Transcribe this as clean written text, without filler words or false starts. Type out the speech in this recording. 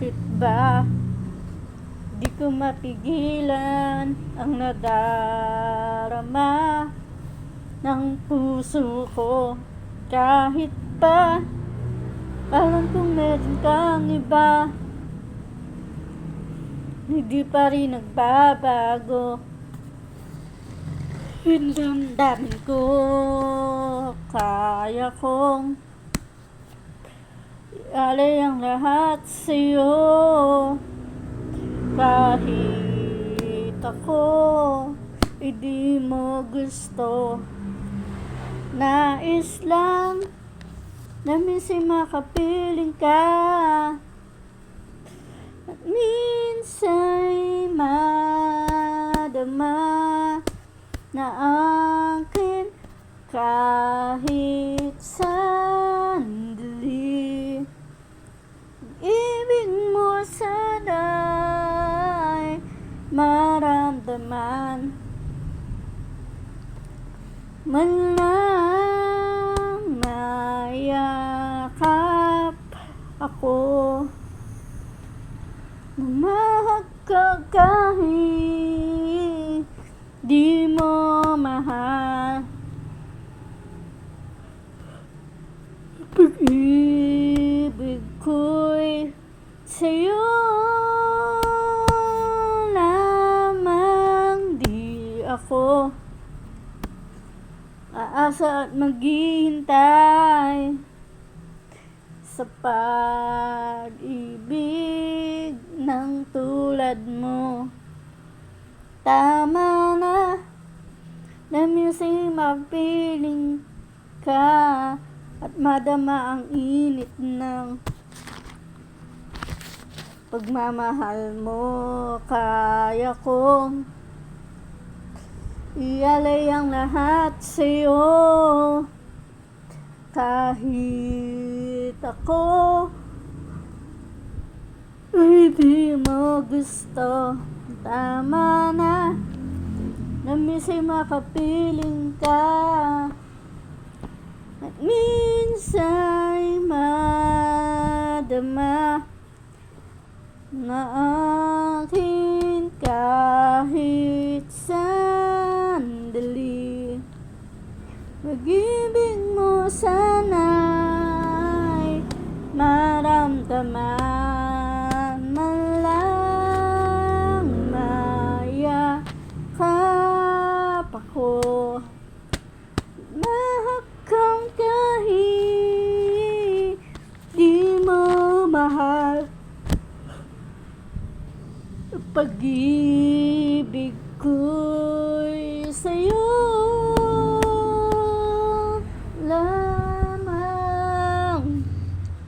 Bakit ba di ko mapigilan ang nadarama ng puso ko? Kahit pa alam kong meron kang iba, hindi pa rin nagbabago yung damdamin ko. Kaya kong ialay ang lahat sa'yo, kahit ako hindi mo gusto. Nais lang na minsan makapiling ka, at minsa'y madama na akin kahit sandali. Ibig mo sana'y maramdaman, man lang mayakap ako. Mamahag ka kahit di mo mahal. Pag-ibig ko'y sa'yo lamang, di ako aasa at maghihintay sa pag-ibig ng tulad mo. Tama na minsan mapiling ka at madama ang init ng pagmamahal mo. Kaya kong ialay ang lahat sa'yo, kahit ako hindi mo gusto. Tama na minsan makapiling ka, at minsa'y madama na akin kahit sandali. Pag-ibig mo sana'y maramdaman, man lang mayakap ako. Mahal kang kahit di mo mahal. Pag-ibig ko